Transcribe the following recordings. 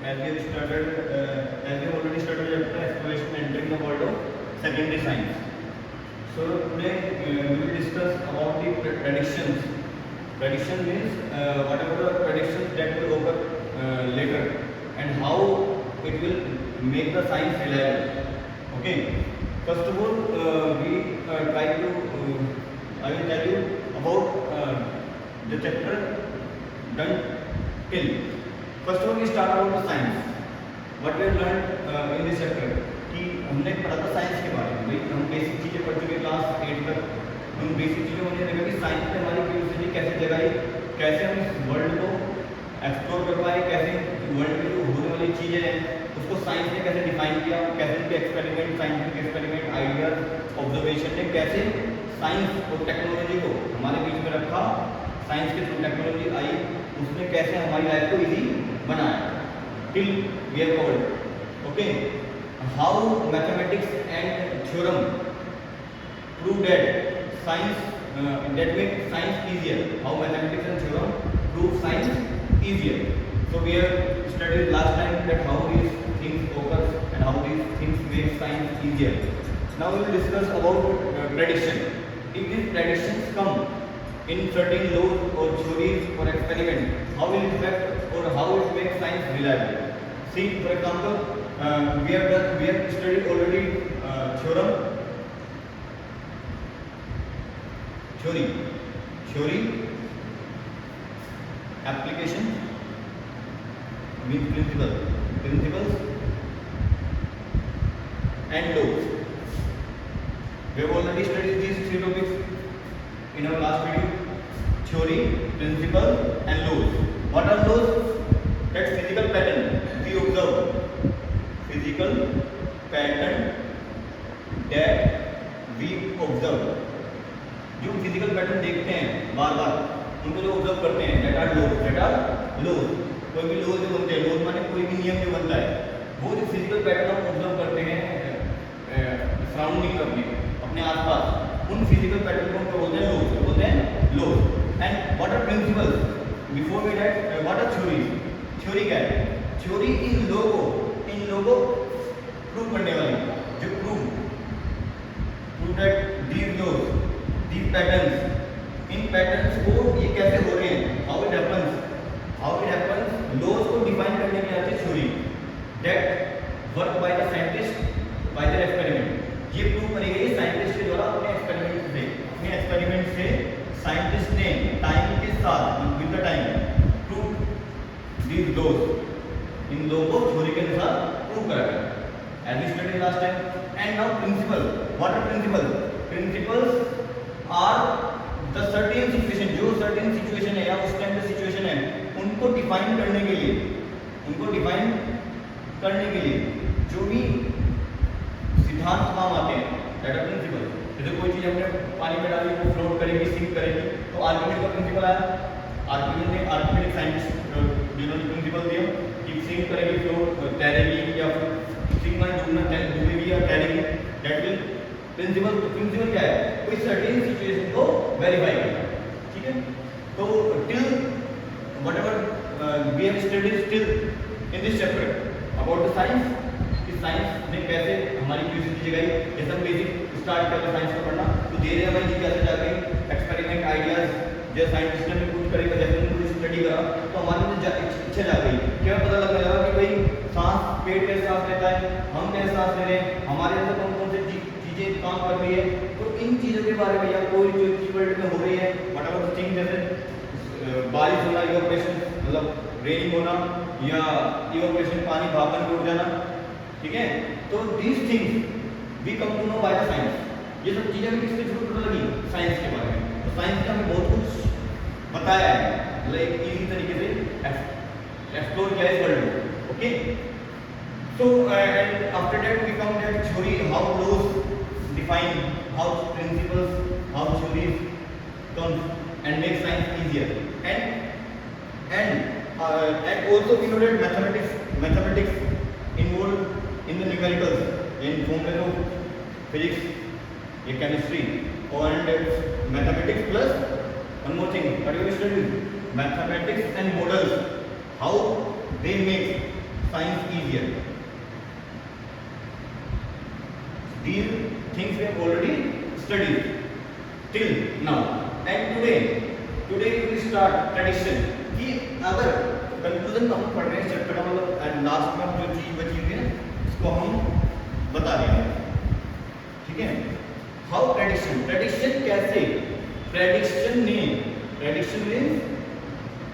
as we have started, as we have already started chapter exploration entering the world of secondary science. So today we will discuss about the predictions. Prediction means whatever the predictions that will occur later and how it will make the science reliable. Okay. First of all, we try to. I will tell you about the chapter done till. First of all, we start about the science. What we have learned in this chapter कि हमने पढ़ा था science के बारे में. भाई हम basic चीज़ें पढ़ चुके क्लास 8 तक. हम बेसिक चीज़ों में देखा कि साइंस में हमारी क्यूरियोसिटी कैसे जगाई, कैसे हम इस वर्ल्ड को एक्सप्लोर कर पाए, कैसे वर्ल्ड में जो होने वाली चीज़ें हैं उसको साइंस ने कैसे डिफाइन किया, कैसे उनके experiment, scientific experiment, ideas, observation ने कैसे साइंस और टेक्नोलॉजी को हमारे बीच में रखा. साइंस के थ्रू टेक्नोलॉजी आई, उसने कैसे हमारी लाइफ को इजी बनाया. Till we have covered. Okay. How mathematics and theorem prove that science that make science easier. How mathematics and theorem prove science easier. So we have studied last time that how these things occur and how these things make science easier. Now we will discuss about prediction. If these predictions come in certain laws or theories or experiment, how will it affect or how it makes science reliable? See, for example, we have studied already theory, application, with principles and laws. We have already studied these three topics in our last video: theory, principle and laws. What are laws? That physical pattern we observe. Physical pattern that we observe. जो physical pattern देखते हैं बार बार, उनको जो observe करते हैं, date are laws. कोई भी laws जो बनते हैं, लॉज माने कोई भी नियम जो बनता है, वो जो फिजिकल पैटर्न हम ऑब्जर्व करते हैं सराउंडिंग अपने आसपास, उन फिजिकल पैटर्न को हम बोलते हैं laws. And what are principles? Before we that, what are theories? Theory क्या है? थ्योरी इन लोगों प्रूव करने वाली, जो prove that these laws, these patterns, इन पैटर्न्स को ये कैसे हो रहे हैं, how it happens, laws को डिफाइन करने के लिए आती है theory. that work by the scientist by their experiment. ये प्रूव करी गई साइंटिस्ट के द्वारा अपने एक्सपेरिमेंट से साइंटिस्ट ने टाइम के साथ with the time prove these laws, इन लोगों को थ्योरी के अनुसार प्रूव करा गया. as we studied last time. and now principle. what are principles? Are the certain situation, जो सर्टेन सिचुएशन है या उस टाइम पे सिचुएशन है, उनको डिफाइन करने के लिए जो भी सिद्धांत काम आते हैं, दैट आर प्रिंसिपल. जैसे कोई चीज़ हमने पानी में डाली, वो फ्लोट करेगी, सिंक करेगी, तो आर्किमिडीज का प्रिंसिपल आया. आर्किमिडीज साइंटिस्ट जिन्होंने प्रिंसिपल दिया कि सिंक करेगी, फ्लोट तैरेगी, या सिंक में डूबेगी या तैरेगी. दैट विल प्रिंसिपल क्या है? कोई सर्टेन सिचुएशन को वेरीफाई करना. ठीक है. तो till whatever we have studied till in this chapter about the science, कि साइंस ने कैसे हमारी क्यूरियोसिटी जगाई. जैसे हम बेसिक स्टार्ट करते साइंस को पढ़ना, तो धीरे हमारी जिज्ञासा जा गई, एक्सपेरिमेंट, आइडियाज, जैसे साइंटिस्ट ने कुछ करेगा, जैसे हमने कुछ स्टडी करा, तो हमारी इच्छा जा गई. क्या पता लगने लगा कि भाई सांस, पेट कैसे सांस लेता है, हम कैसे सांस ले रहे हैं, हमारे अंदर कौन कौन से चीजें काम कर रही है. तो इन चीज़ों के बारे में, या कोई जो चीज वर्ल्ड में हो रही है, व्हाटएवर थिंग, जैसे बारिश होना, इवोपोरेशन मतलब रेनिंग होना, या इवोपोरेशन पानी भाप में उड़ जाना. ठीक है. तो these things we come to know by the science. ये सब चीज़ें हमें किसके थ्रू पता लगी? साइंस के बारे में. तो साइंस ने हमें बहुत कुछ बताया है, मतलब एक ईजी तरीके से एक्सप्लोर किया है इस वर्ल्ड में. Okay. So and after that we come that theory, how laws define, how principles, how theories come and make science easier. And also we know that mathematics involved in the numericals, in formula of physics, in chemistry, and mathematics plus one more thing. What do we study? Mathematics and models, how they make science easier. These things we have already studied till now, and today we will start tradition. कि अगर conclusion हम पढ़ रहे हैं chapter का, मतलब last में जो चीज बची हुई है उसको हम बता रहे हैं, ठीक है। हाउ ट्रेडिशन, ट्रेडिशन कैसे, ट्रेडिशन में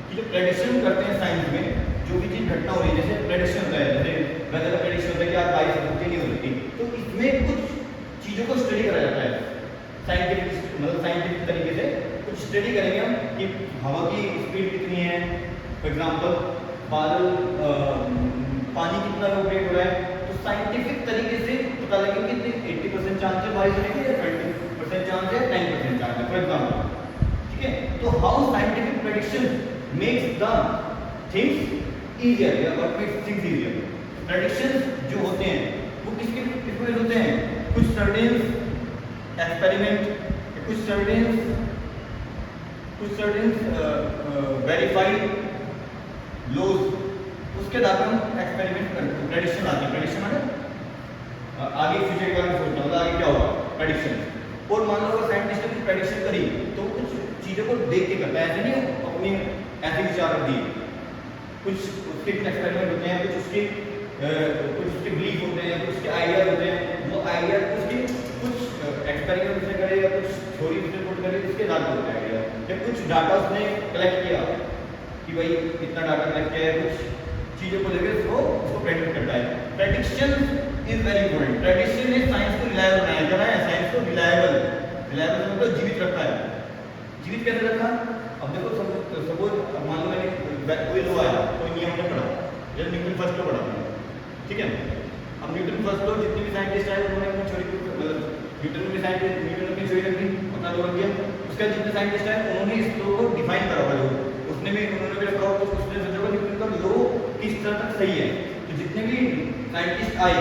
कि जो ट्रेडिशन करते हैं साइंस में, जो भी चीज घटना हो रही है, जैसे ट्रेडिशन होता है, जैसे वेदर का ट्रेडिशन होता है कि आज बारिश होती नहीं होती, तो इसमें कुछ चीजों को स्टडी करा जाता है साइंटिफिक तरीके से। कुछ स्टडी करेंगे हम कि हवा की स्पीड कितनी है, फॉर एग्जाम्पल बादल, पानी कितना रोटेट हो रहा है, तो साइंटिफिक तरीके से पता लगे कि 80% चांस है बारिश होने की, या 20% चांस है, 10% चांस है, फॉर एग्जाम्पल, ठीक है। तो how scientific prediction makes the things easier, या what makes things easier. Predictions जो होते हैं वो किसके बेस्ड होते हैं, कुछ सर्टेन एक्सपेरिमेंट, कुछ सर्टेन वेरीफाइड लॉज, उसके आधार पर हम एक्सपेरिमेंट करते हैं। प्रेडिक्शन आती है, प्रेडिक्शन माने आगे फ्यूचर के बारे में सोचना, मतलब आगे क्या होगा, प्रेडिक्शन। और मान लो अगर साइंटिस्ट ने प्रेडिक्शन करी तो कुछ चीज़ों को देख के करता है, ऐसे नहीं अपनी ऐसे विचार रख दिए, कुछ उसके एक्सपेरिमेंट होते हैं, कुछ उसके बिलीफ होते हैं, कुछ उसके आइडियाज होते हैं, वो आइडिया उसके कुछ एक्सपेरिमेंट उसने करे या कुछ थ्योरी उसने पुट करे, उसके आधार पर होता है आइडिया, या कुछ डाटा उसने कलेक्ट किया कि भाई इतना डाटा कलेक्ट किया है, कुछ चीज़ों को लेकर उसको प्रेडिक्ट करता है। Prediction is very important. Tradition ने साइंस को रिलायबल बनाया है, साइंस को रिलायबल मतलब जीवित रखता है। जीवित कैसे रखा, अब देखो सपोज मान लो मैंने कोई लॉ आया, कोई नियम ने पढ़ा, जैसे न्यूटन फर्स्ट लॉ पढ़ा, ठीक है। अब न्यूटन फर्स्ट लॉ जितने भी साइंटिस्ट आए उन्होंने अपनी थ्योरी, मतलब न्यूटन ने अपनी थ्योरी रख दी, अपना लॉ रख दिया, उसके बाद जितने साइंटिस्ट आए उन्होंने इस लॉ को डिफाइन करा हुआ, उन्होंने भी रखा हुआ, उसने सोचा कि न्यूटन का लॉ किस तरह तक सही है। तो जितने भी साइंटिस्ट आए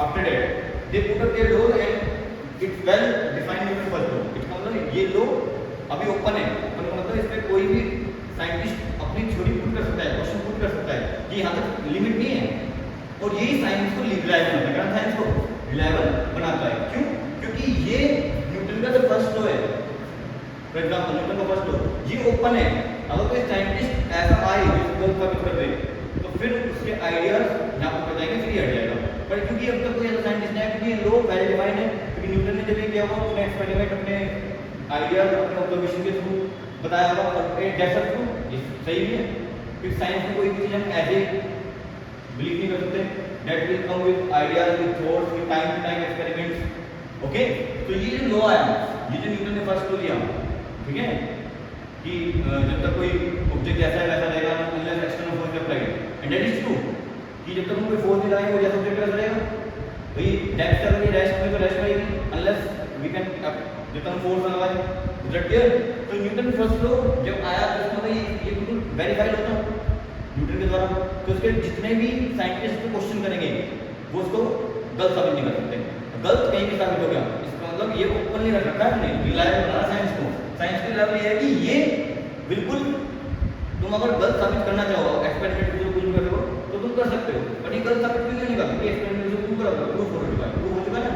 after that they put up their law and it's well defined Newton first law. इसका मतलब ये लॉ अभी ओपन है, ओपन का मतलब इसमें कोई भी साइंटिस्ट अपनी थ्योरी पुट कर सकता है, क्वेश्चन पुट कर सकता है, ये यहाँ तक लिमिट नहीं है। और यही साइंस को रिलायबल बनाता है, साइंस को रिलायबल बनाता है। क्यों? क्योंकि ये न्यूटन का जो फर्स्ट लॉ है, फॉर एग्जाम्पल न्यूटन का फर्स्ट लॉ, ये ओपन है। अगर कोई साइंटिस्ट ऐसा आए जो गलत साबित कर दे तो फिर उसके आइडियाज यहाँ पर बताएंगे, फिर हट जाएगा। पर क्योंकि अब तक कोई ऐसा साइंटिस्ट नहीं है, क्योंकि ये लॉ वेल डिफाइंड है, क्योंकि न्यूटन ने जब ये किया हुआ अपने एक्सपेरिमेंट, अपने आइडियाज, अपने ऑब्जर्वेशन के थ्रू बताया हुआ, अपने डेटा थ्रू, ये सही भी है। फिर साइंस में कोई भी चीज़ हम ऐसे बिलीव नहीं कर सकते, that will come with ideas, with thoughts, with time to time experiments. Okay, तो ये जो लॉ आया, ये जो न्यूटन ने फर्स्ट लॉ दिया, ठीक है, कि जब तक कोई ऑब्जेक्ट जैसा है वैसा रहेगा unless external force applied, and that is true कि जब तक हम कोई फोर्स नहीं लगाएंगे वो जैसा ऑब्जेक्ट वैसा रहेगा। भाई डेप्थ अगर ये रेस्ट में तो रेस्ट रहेगी, अनलेस वी कैन जब तक फोर्स ना लगाए, इज दैट क्लियर। तो न्यूटन फर्स्ट लॉ जब आया तो इसमें ये बिल्कुल वेरीफाइड होता है न्यूटन के द्वारा, तो उसके जितने भी साइंटिस्ट को क्वेश्चन करेंगे वो उसको गलत साबित नहीं कर सकते। गलत कहीं भी साबित हो गया, इसका मतलब ये ओपन नहीं रख रखा है, हमने रिलायबल बनाना साइंस को। साइंस की लेवल ये है कि ये बिल्कुल तुम अगर गलत साबित करना चाहो एक्सपेरिमेंट जो कुछ कर रहे हो तो तुम कर सकते हो, बट ये गलत साबित क्यों नहीं होगा, क्योंकि एक्सपेरिमेंट जो तुम करोगे प्रूफ हो चुका है ना,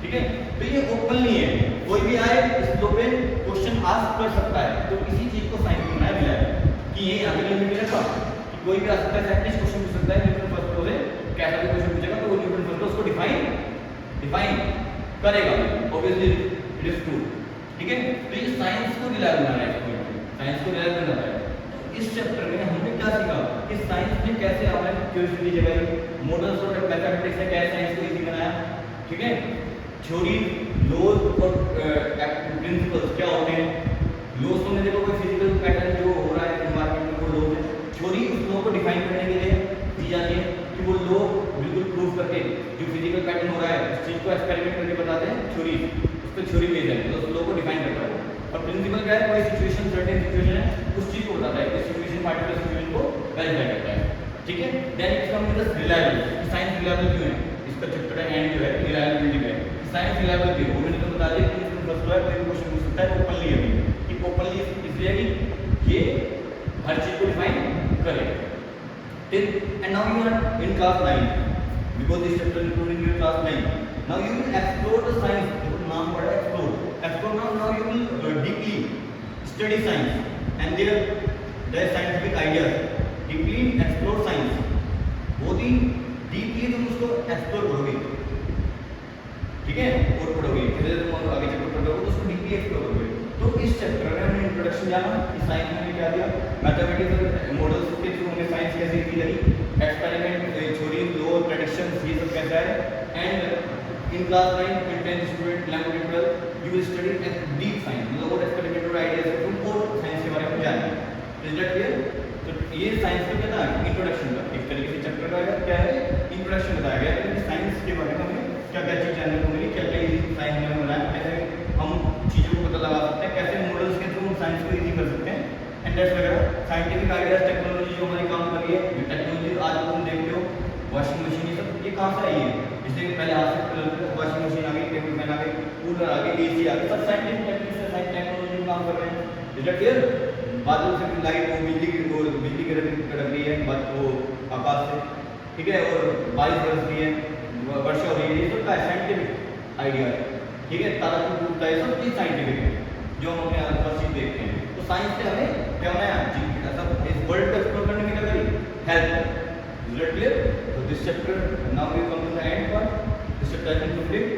ठीक है। तो ये ओपन नहीं है, कोई भी आए इस लॉ पे क्वेश्चन आस्क कर सकता है। तो इसी चीज को साइंस में बनाया रिलायबल कि ये आगे लिमिट नहीं रखा कि कोई भी आ सकता है, साइंटिस्ट क्वेश्चन पूछ सकता है न्यूटन फर्स्ट लॉ से, कैसा भी क्वेश्चन पूछेगा तो वो न्यूटन फर्स्ट लॉ उसको डिफाइन करेगा, ऑब्वियसली इट इज ट्रू, ठीक है। तो ये साइंस को रिलायबल बनाना है, साइंस को रिलायबल बनाना है। तो इस चैप्टर में हमने क्या सीखा कि साइंस ने कैसे हमें क्यूरियोसिटी जगाई, मॉडल्स और मैथमेटिक्स ने कैसे साइंस को इजी बनाया, ठीक है। थ्योरी, लॉज और प्रिंसिपल्स क्या होते हैं। लॉज तो देखो कोई फिजिकल पैटर्न जो हो रहा है एनवायरनमेंट में वो लॉज है। थ्योरी उस लॉ को डिफाइन करने के लिए दी जाती है कि वो लॉ बिल्कुल प्रूव करके जो फिजिकल पैटर्न हो रहा है उस चीज को एक्सपेरिमेंट करके बताते हैं थ्योरी, उस पर थ्योरी बेस्ड है, तो उस लॉ को डिफाइन करता है। और प्रिंसिपल क्या है, कोई सिचुएशन, सर्टेन सिचुएशन है उस चीज को बताता है, कोई सिचुएशन पार्टिकुलर सिचुएशन को वेरीफाई करता है, ठीक है। Then it's come with reliable. Science reliable क्यों है, इसका चैप्टर का एंड जो है रिलायबिलिटी पे। साइंस रिलायबल क्यों, वो मैंने तो बता दिया कि इसमें फर्स्ट है कोई क्वेश्चन पूछ सकता है ओपनली, अभी कि ओपनली इसलिए कि ये हर चीज को डिफाइन करे, till, and now you are in class 9 because this chapter including your class 9. Now you will explore the science. देखो नाम पड़ा है explore now you will deeply study science and their scientific ideas. Deeply explore science. बहुत ही deeply तुम उसको explore करोगे, ठीक है, और पढ़ोगे, फिर तुम आगे चैप्टर पढ़ोगे तो उसको डीपली एक्सप्लोर करोगे। तो इस चैप्टर में हमने इंट्रोडक्शन जाना कि साइंस में क्या दिया, मैथमेटिकल मॉडल्स के थ्रू हमें साइंस कैसे की जाती, एक्सपेरिमेंट थ्योरी लॉ प्रेडिक्शंस ये सब कैसा है, and in class 9 and 10 student 11 and 12 you will study deep science, मतलब और एक्सपेरिमेंटल आइडियाज से तुम और साइंस के बारे में जाने। Is that clear? तो ये साइंस का क्या था, इंट्रोडक्शन का एक तरीके से चैप्टर का क्या है, इंट्रोडक्शन बताया गया है कि साइंस के बारे में हमें क्या क्या चीज़ जानने को मिली, क्या क्या इजी साइंस में बनाया, कैसे हम चीज़ों को पता लगा सकते हैं, कैसे मॉडल्स के थ्रू हम साइंस को इजी कर सकते हैं, एंड दैट्स वगैरह साइंटिफिक आइडियाज, टेक्नोलॉजी जो हमारी काम कर रही है, ये टेक्नोलॉजी आज तुम देखते हो, वॉशिंग मशीन, ये सब ये कहाँ से आई है, जैसे पहले हाथ से वॉशिंग मशीन आ गई, टेबल फैन आ गई, कूलर आ गई, एसी आ गई, सब साइंटिफिक टेक्निक से साइंस टेक्नोलॉजी में काम कर रहे हैं। Is that clear? बादल से लाइट वो बिजली कड़क रही है, बात वो आकाश से, ठीक है, और बारिश बरस रही है, वर्षा हो रही है, ये सब का साइंटिफिक आइडिया है, ठीक है, तारा टूटता है, सब चीज़ साइंटिफिक है जो हम अपने आसपास चीज देखते हैं। तो साइंस से हमें क्या होना है, सब इस वर्ल्ड को एक्सप्लोर करने में क्या करी, हेल्प। Is it clear? तो this chapter now we come to the end part, this chapter has been complete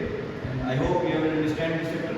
and I hope you will understand this chapter.